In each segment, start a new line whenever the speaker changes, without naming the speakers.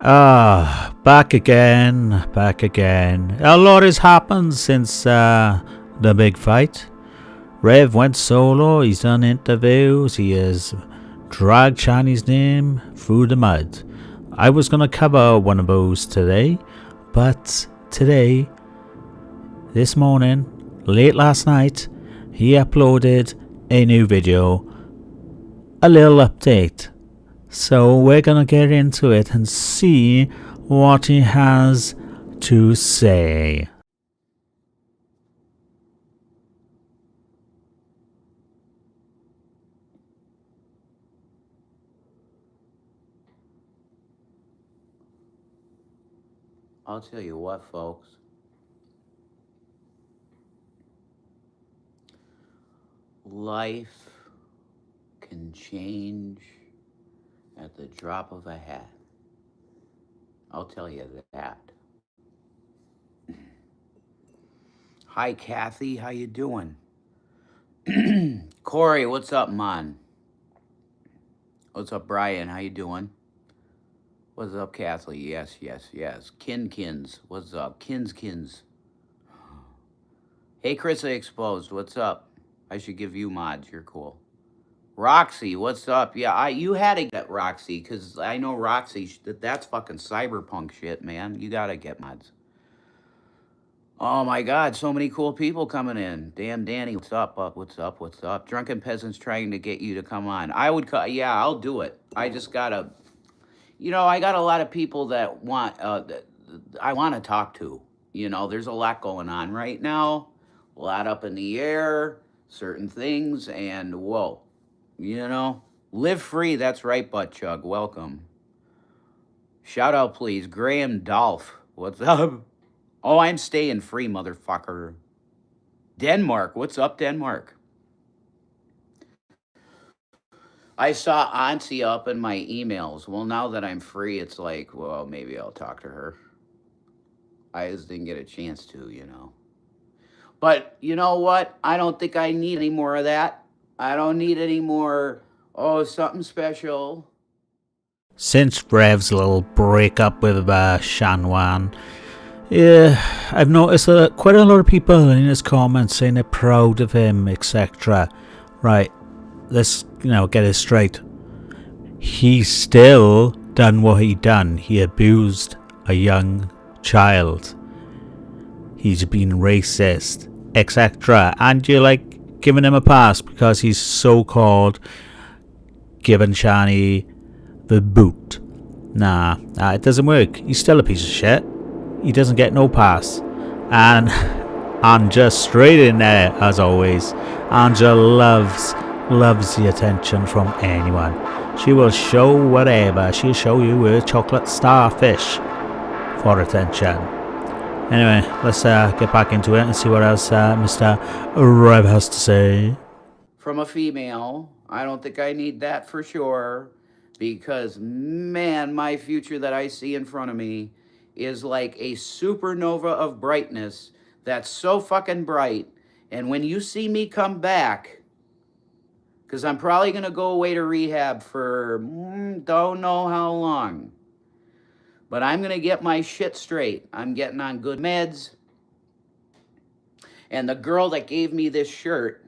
Back again, back again. A lot has happened since the big fight. Rev went solo, he's done interviews, he has dragged Shanny's name through the mud. I was going to cover one of those today, but today, this morning, late last night, he uploaded a new video, a little update. So we're gonna get into it and see what he has to say.
I'll tell you what, folks. Life can change at the drop of a hat. I'll tell you that. Hi, Kathy. How you doing? Corey, what's up, man? What's up, Brian? How you doing? What's up, Kathy? Yes. Kinkins, what's up? Kins. Hey, Chris Exposed, what's up? I should give you mods. You're cool. Roxy, what's up? Yeah, you had to get Roxy, because I know Roxy, that's fucking cyberpunk shit, man. You gotta get mods. Oh my God, so many cool people coming in. Damn, Danny, what's up? What's up? Drunken Peasants trying to get you to come on. Yeah, I'll do it. I just gotta, I got a lot of people that I want to talk to. There's a lot going on right now, a lot up in the air, certain things, and whoa. Live free, that's right, Butt Chug, welcome. Shout out, please, Graham Dolph, what's up? Oh, I'm staying free, motherfucker. Denmark, what's up, Denmark? I saw Auntie up in my emails. Well, now that I'm free, it's like, well, maybe I'll talk to her. I just didn't get a chance to. But you know what? I don't think I need any more of that. I don't need any more, something special.
Since Rev's little breakup with Shanwan, I've noticed that quite a lot of people in his comments saying they're proud of him, etc. Right, let's get it straight. He's still done what he done. He abused a young child. He's been racist, etc. And you're giving him a pass because he's so-called giving Shanny the boot. Nah, it doesn't work. He's still a piece of shit. He doesn't get no pass. And Anja straight in there as always. Anja loves the attention from anyone. She will show whatever. She'll show you a chocolate starfish for attention. Anyway, let's get back into it and see what else Mr. Rev has to say.
From a female, I don't think I need that for sure, because man, my future that I see in front of me is like a supernova of brightness that's so fucking bright. And when you see me come back, because I'm probably going to go away to rehab for don't know how long, but I'm going to get my shit straight. I'm getting on good meds. And the girl that gave me this shirt,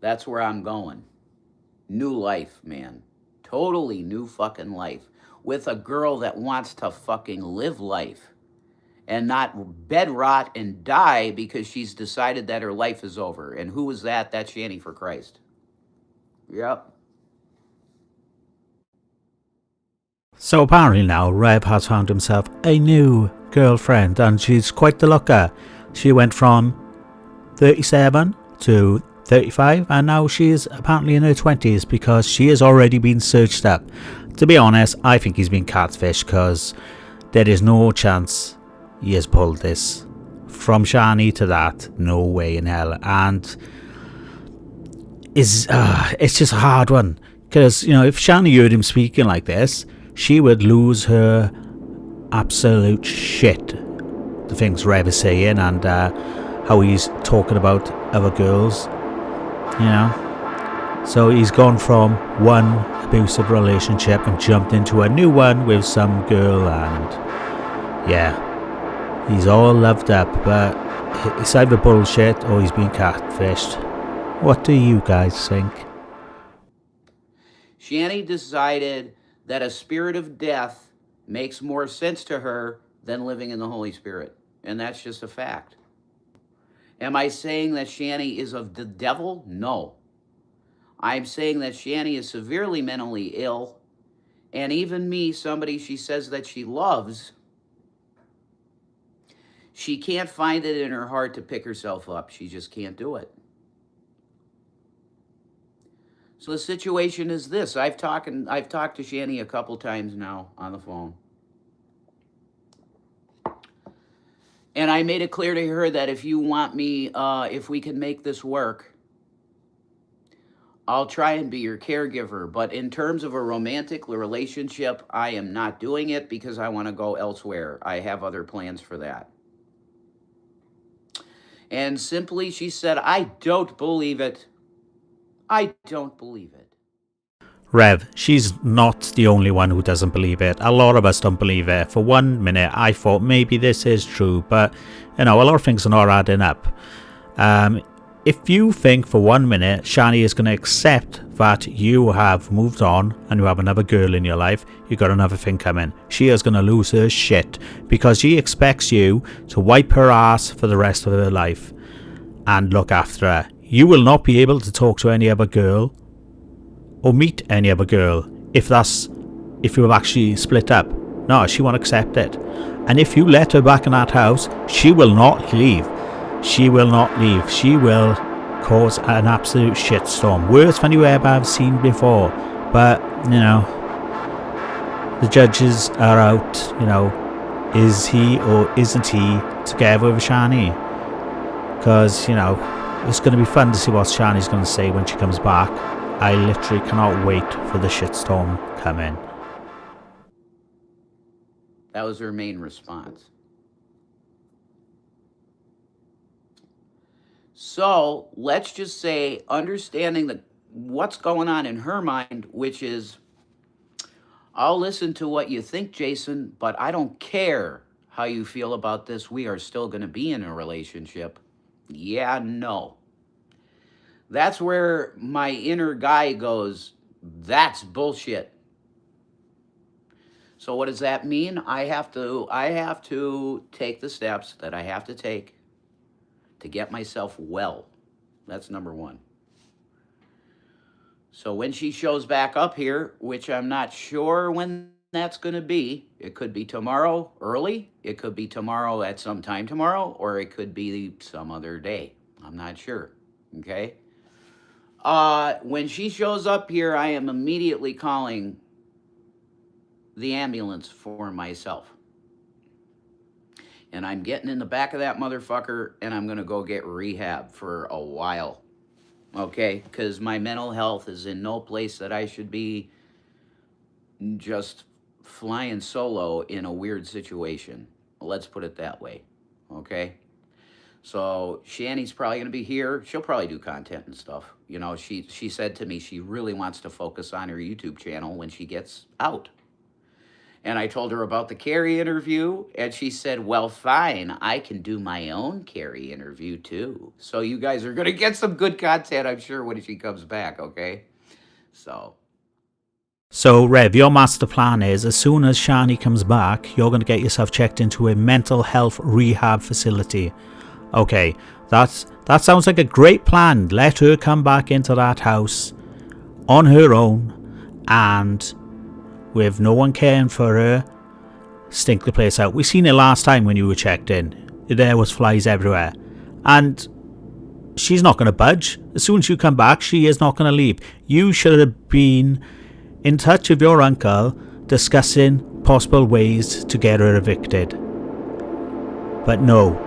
that's where I'm going. New life, man. Totally new fucking life. With a girl that wants to fucking live life and not bed rot and die because she's decided that her life is over. And who is that? That's Shanny, for Christ. Yep.
So apparently now, Rev has found himself a new girlfriend, and she's quite the looker. She went from 37 to 35, and now she's apparently in her 20s because she has already been searched up. To be honest, I think he's been catfished, because there is no chance he has pulled this. From Shanny to that, no way in hell. And it's just a hard one, because if Shanny heard him speaking like this, she would lose her absolute shit. The things Rev is saying and how he's talking about other girls, So he's gone from one abusive relationship and jumped into a new one with some girl, and yeah, he's all loved up, but it's either bullshit or he's been catfished. What do you guys think?
Shanny decided that a spirit of death makes more sense to her than living in the Holy Spirit. And that's just a fact. Am I saying that Shanny is of the devil? No. I'm saying that Shanny is severely mentally ill. And even me, somebody she says that she loves, she can't find it in her heart to pick herself up. She just can't do it. So the situation is this. I've talked to Shanny a couple times now on the phone. And I made it clear to her that if you want me, if we can make this work, I'll try and be your caregiver. But in terms of a romantic relationship, I am not doing it because I want to go elsewhere. I have other plans for that. And simply she said, I don't believe it. I don't believe it.
Rev, she's not the only one who doesn't believe it. A lot of us don't believe it. For 1 minute, I thought maybe this is true, but a lot of things are not adding up. If you think for 1 minute Shanny is going to accept that you have moved on and you have another girl in your life, you got another thing coming. She is going to lose her shit because she expects you to wipe her ass for the rest of her life and look after her. You will not be able to talk to any other girl or meet any other girl if you have actually split up. No, she won't accept it. And if you let her back in that house, she will not leave. She will not leave. She will cause an absolute shitstorm. Worse than you ever have seen before. But, the judges are out. Is he or isn't he together with Shanny? Because, it's going to be fun to see what Shanny's going to say when she comes back. I literally cannot wait for the shitstorm coming.
That was her main response. So let's just say, understanding what's going on in her mind, which is, I'll listen to what you think, Jason, but I don't care how you feel about this. We are still going to be in a relationship. Yeah, no. That's where my inner guy goes, that's bullshit. So what does that mean? I have to take the steps that I have to take to get myself well. That's number one. So when she shows back up here, which I'm not sure when that's going to be, it could be tomorrow early, it could be tomorrow at some time tomorrow, or it could be some other day. I'm not sure, okay? When she shows up here, I am immediately calling the ambulance for myself. And I'm getting in the back of that motherfucker, and I'm going to go get rehab for a while. Okay? Because my mental health is in no place that I should be just flying solo in a weird situation. Let's put it that way. Okay? So Shanny's probably going to be here. She'll probably do content and stuff. She said to me she really wants to focus on her YouTube channel when she gets out. And I told her about the Carrie interview, and she said, well, fine, I can do my own Carrie interview too. So you guys are going to get some good content, I'm sure, when she comes back, okay?
So, Rev, your master plan is, as soon as Shanny comes back, you're going to get yourself checked into a mental health rehab facility. Okay, that sounds like a great plan. Let her come back into that house on her own and with no one caring for her, stink the place out. We seen it last time when you were checked in. There was flies everywhere. And she's not going to budge. As soon as you come back, she is not going to leave. You should have been in touch with your uncle discussing possible ways to get her evicted. But no,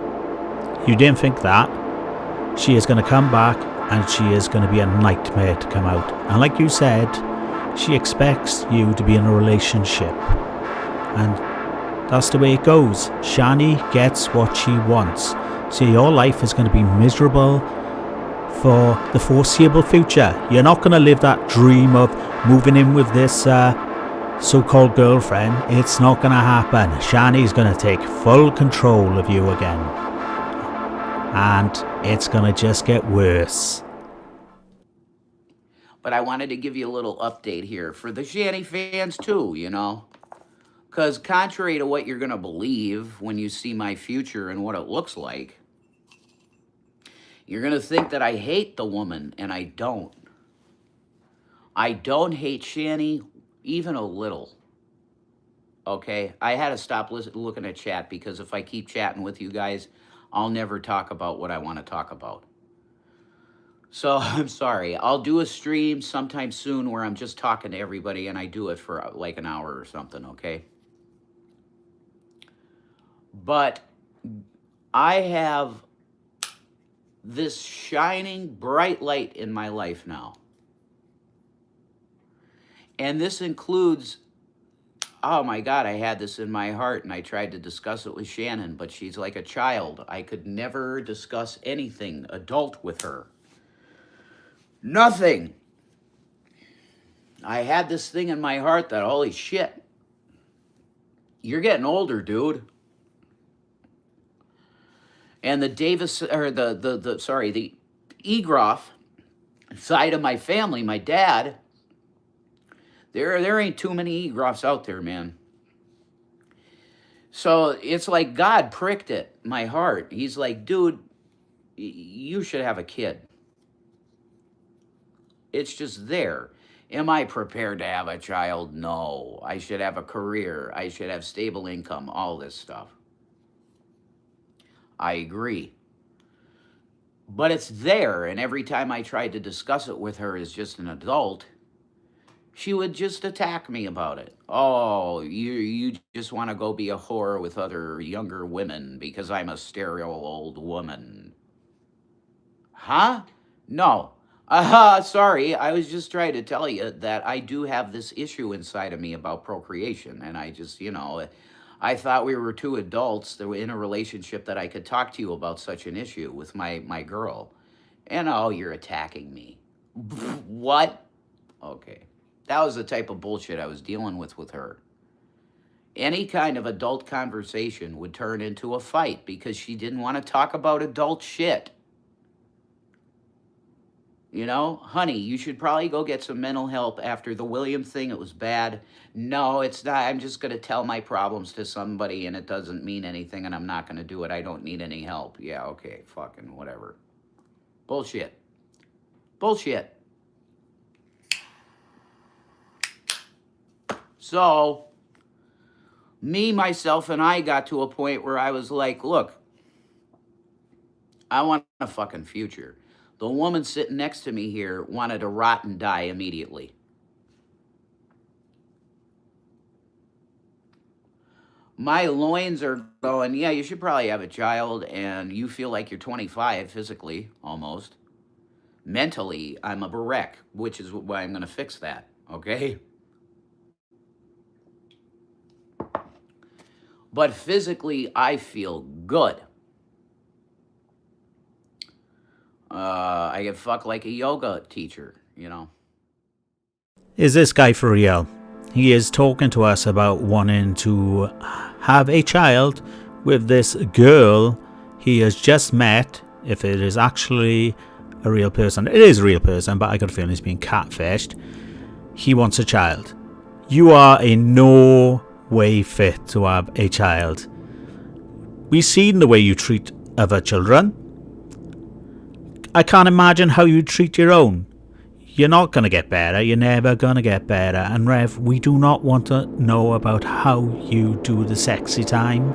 you didn't think that. She is going to come back and she is going to be a nightmare to come out. And like you said, she expects you to be in a relationship. And that's the way it goes. Shanny gets what she wants. So your life is going to be miserable for the foreseeable future. You're not going to live that dream of moving in with this so-called girlfriend. It's not going to happen. Shanny's going to take full control of you again. And it's going to just get worse.
But I wanted to give you a little update here for the Shanny fans too, you know. Because contrary to what you're going to believe when you see my future and what it looks like, you're going to think that I hate the woman, and I don't. I don't hate Shanny even a little. Okay? I had to stop looking at chat because if I keep chatting with you guys, I'll never talk about what I want to talk about. So I'm sorry. I'll do a stream sometime soon where I'm just talking to everybody, and I do it for like an hour or something, okay? But I have this shining bright light in my life now. And this includes, oh my God, I had this in my heart and I tried to discuss it with Shannon, but she's like a child. I could never discuss anything adult with her. Nothing. I had this thing in my heart that, holy shit, you're getting older, dude. And the Davis, or the Egroff side of my family, my dad, there ain't too many Egroffs out there, man. So it's like God pricked it, my heart. He's like, dude, you should have a kid. It's just there. Am I prepared to have a child? No. I should have a career. I should have stable income, all this stuff. I agree. But it's there, and every time I tried to discuss it with her as just an adult, she would just attack me about it. Oh, you just want to go be a whore with other younger women because I'm a sterile old woman. Huh? No. Sorry, I was just trying to tell you that I do have this issue inside of me about procreation, and I just, I thought we were two adults that were in a relationship that I could talk to you about such an issue with my girl. And oh, you're attacking me. What? Okay. That was the type of bullshit I was dealing with her. Any kind of adult conversation would turn into a fight because she didn't want to talk about adult shit. Honey, you should probably go get some mental help after the William thing. It was bad. No, it's not. I'm just going to tell my problems to somebody and it doesn't mean anything and I'm not going to do it. I don't need any help. Yeah, okay, fucking whatever. Bullshit. Bullshit. So, me, myself, and I got to a point where I was like, look, I want a fucking future. The woman sitting next to me here wanted to rot and die immediately. My loins are going, yeah, you should probably have a child, and you feel like you're 25 physically, almost. Mentally, I'm a wreck, which is why I'm going to fix that, okay? But physically, I feel good. I get fucked like a yoga teacher,
Is this guy for real? He is talking to us about wanting to have a child with this girl he has just met. If it is actually a real person, it is a real person, but I got a feeling he's being catfished. He wants a child. You are in no way fit to have a child. We've seen the way you treat other children. I can't imagine how you treat your own. You're not going to get better. You're never going to get better. And Rev, we do not want to know about how you do the sexy time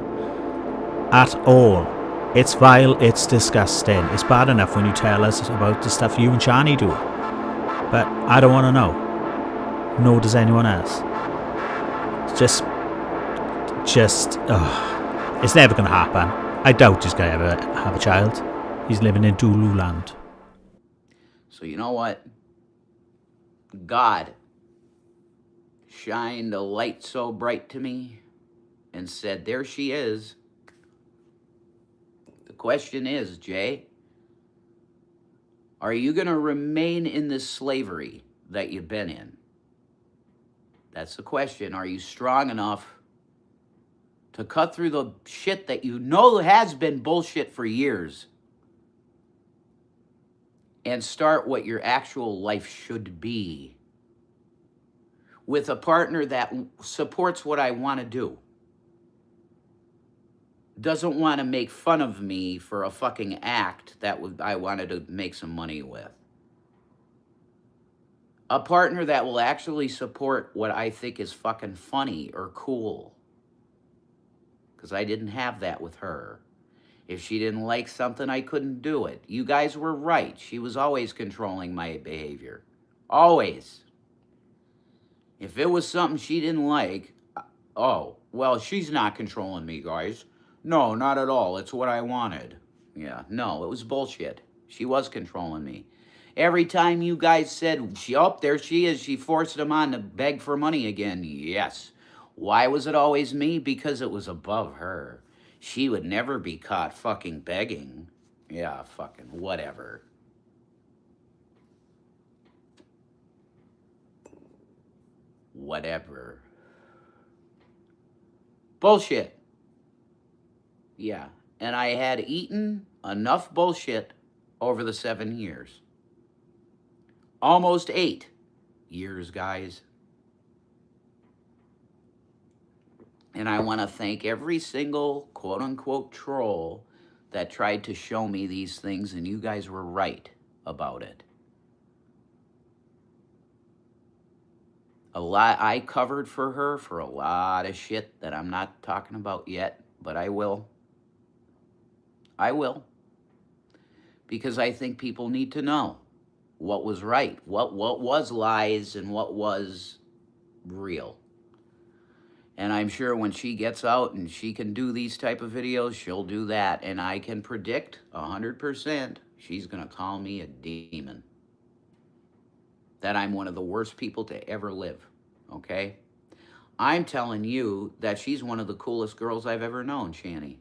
at all. It's vile. It's disgusting. It's bad enough when you tell us about the stuff you and Shanny do. But I don't want to know. Nor does anyone else. It's it's never going to happen. I doubt he's going to ever have a child. He's living in Dulu land.
So you know what? God shined a light so bright to me and said, there she is. The question is, Jay, Are you going to remain in this slavery that you've been in? That's the question. Are you strong enough to cut through the shit that you know has been bullshit for years and start what your actual life should be with a partner that supports what I want to do? Doesn't want to make fun of me for a fucking act that I wanted to make some money with. A partner that will actually support what I think is fucking funny or cool. Because I didn't have that with her. If she didn't like something, I couldn't do it. You guys were right. She was always controlling my behavior. Always. If it was something she didn't like, oh, well, she's not controlling me, guys. No, not at all. It's what I wanted. Yeah, no, it was bullshit. She was controlling me. Every time you guys said, oh, there she is, she forced him on to beg for money again. Yes. Why was it always me? Because it was above her. She would never be caught fucking begging. Yeah, fucking whatever. Whatever. Bullshit. Yeah. And I had eaten enough bullshit over the 7 years. Almost 8 years, guys. And I want to thank every single quote-unquote troll that tried to show me these things, and you guys were right about it. I covered for her for a lot of shit that I'm not talking about yet, but I will. I will. Because I think people need to know what was right, what was lies, and what was real. And I'm sure when she gets out and she can do these type of videos, she'll do that. And I can predict 100% she's going to call me a demon. That I'm one of the worst people to ever live, okay? I'm telling you that she's one of the coolest girls I've ever known, Shanny.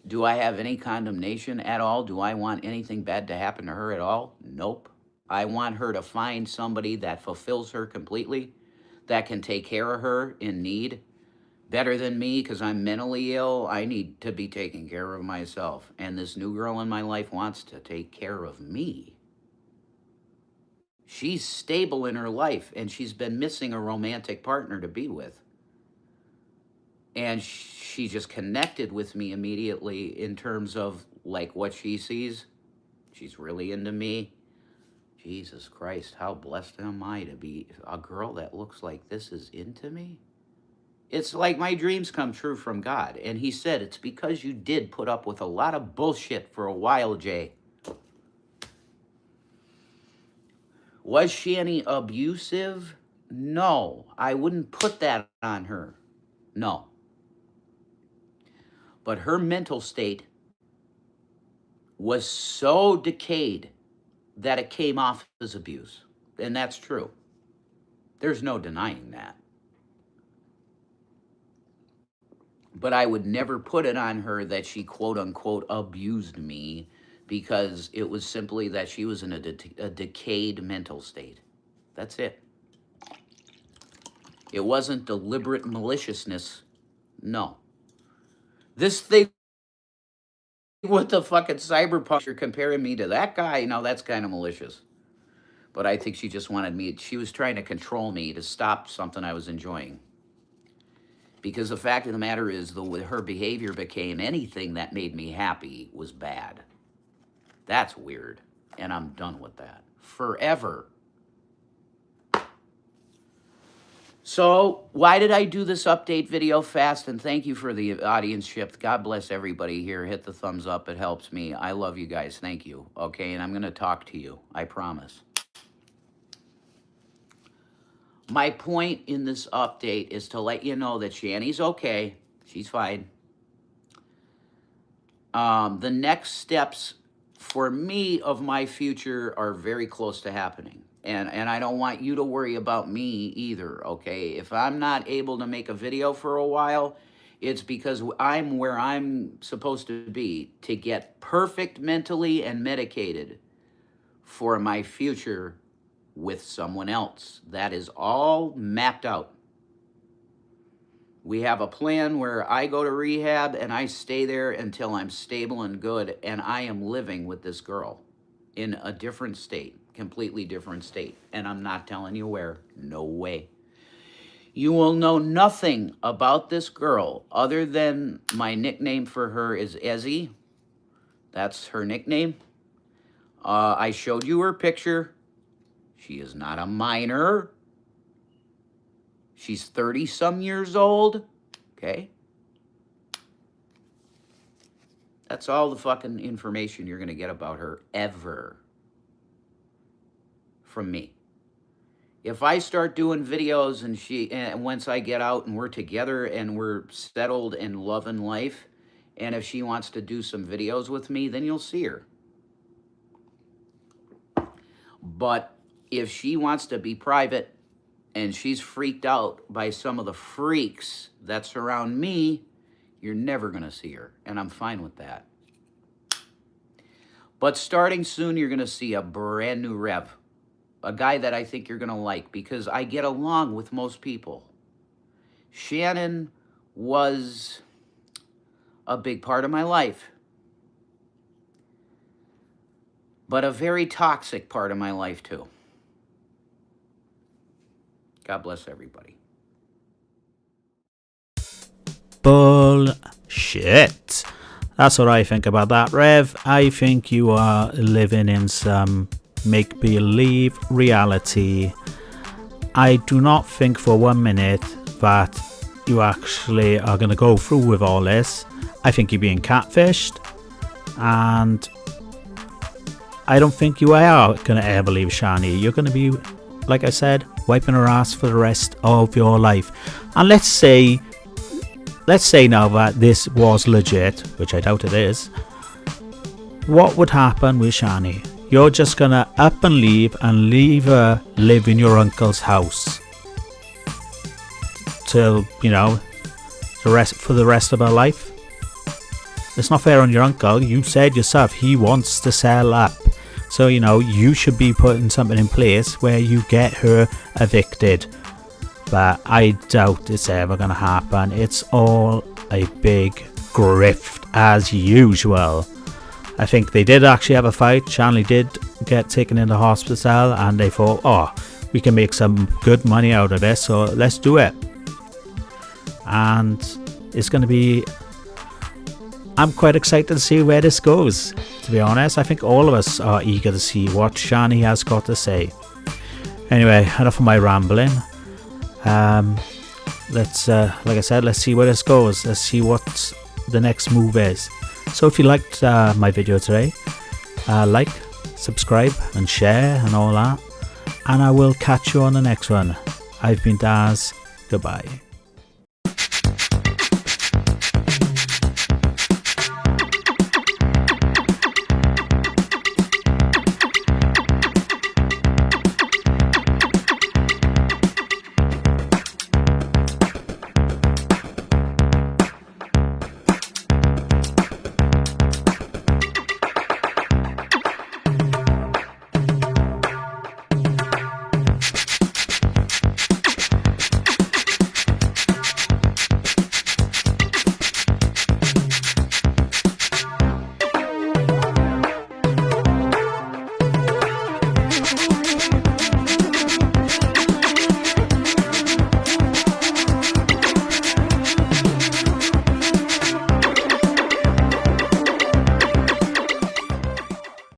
Do I have any condemnation at all? Do I want anything bad to happen to her at all? Nope. I want her to find somebody that fulfills her completely, that can take care of her in need better than me, because I'm mentally ill. I need to be taking care of myself. And this new girl in my life wants to take care of me. She's stable in her life, and she's been missing a romantic partner to be with. And she just connected with me immediately in terms of like what she sees. She's really into me. Jesus Christ, how blessed am I to be a girl that looks like this is into me? It's like my dreams come true from God. And he said, it's because you did put up with a lot of bullshit for a while, Jay. Was Shanny abusive? No, I wouldn't put that on her. No. But her mental state was so decayed that it came off as abuse. And that's true. There's no denying that. But I would never put it on her that she quote unquote abused me, because it was simply that she was in a decayed mental state. That's it. It wasn't deliberate maliciousness. No. This thing with the fucking cyberpunk, you're comparing me to that guy, no, that's kind of malicious. But I think she just wanted me, she was trying to control me to stop something I was enjoying. Because the fact of the matter is, her behavior became anything that made me happy was bad. That's weird. And I'm done with that. Forever. So, why did I do this update video fast? And thank you for the audience shift. God bless everybody here. Hit the thumbs up. It helps me. I love you guys. Thank you. Okay, and I'm going to talk to you. I promise. My point in this update is to let you know that Shanny's okay. She's fine. The next steps for me of my future are very close to happening. And I don't want you to worry about me either, okay? If I'm not able to make a video for a while, It's because I'm where I'm supposed to be to get perfect mentally and medicated for my future with someone else. That is all mapped out. We have a plan where I go to rehab and I stay there until I'm stable and good, and I am living with this girl in a different state, completely different state. And I'm not telling you where. No way. You will know nothing about this girl other than my nickname for her is Ezzy. That's her nickname. I showed you her picture. She is not a minor. She's 30-some years old. Okay? That's all the fucking information you're going to get about her ever from me. If I start doing videos and once I get out and we're together and we're settled in love and life, and if she wants to do some videos with me, then you'll see her. But if she wants to be private and she's freaked out by some of the freaks that surround me, you're never going to see her, and I'm fine with that. But starting soon, you're going to see a brand new Rev. A guy that I think you're going to like because I get along with most people. Shannon was a big part of my life, but a very toxic part of my life too. God bless everybody.
Bullshit. That's what I think about that, Rev. I think you are living in some make-believe reality. I do not think for 1 minute that you actually are going to go through with all this. I think you're being catfished, and I don't think you are going to ever leave Shanny. You're going to be, like I said, wiping her ass for the rest of your life. And let's say now that this was legit, which I doubt it is, what would happen with Shanny? You're just gonna up and leave her live in your uncle's house till, you know, for the rest of her life. It's not fair on your uncle. You said yourself he wants to sell up, so you know you should be putting something in place where you get her evicted. But I doubt it's ever gonna happen. It's all a big grift as usual. I think they did actually have a fight. Shanley did get taken into hospital, and they thought, oh, we can make some good money out of this, so let's do it. And it's going to be, I'm quite excited to see where this goes, to be honest. I think all of us are eager to see what Shanny has got to say. Anyway, enough of my rambling. Let's, like I said, let's see where this goes. Let's see what the next move is. So if you liked my video today, like, subscribe and share and all that, and I will catch you on the next one. I've been Daz. Goodbye.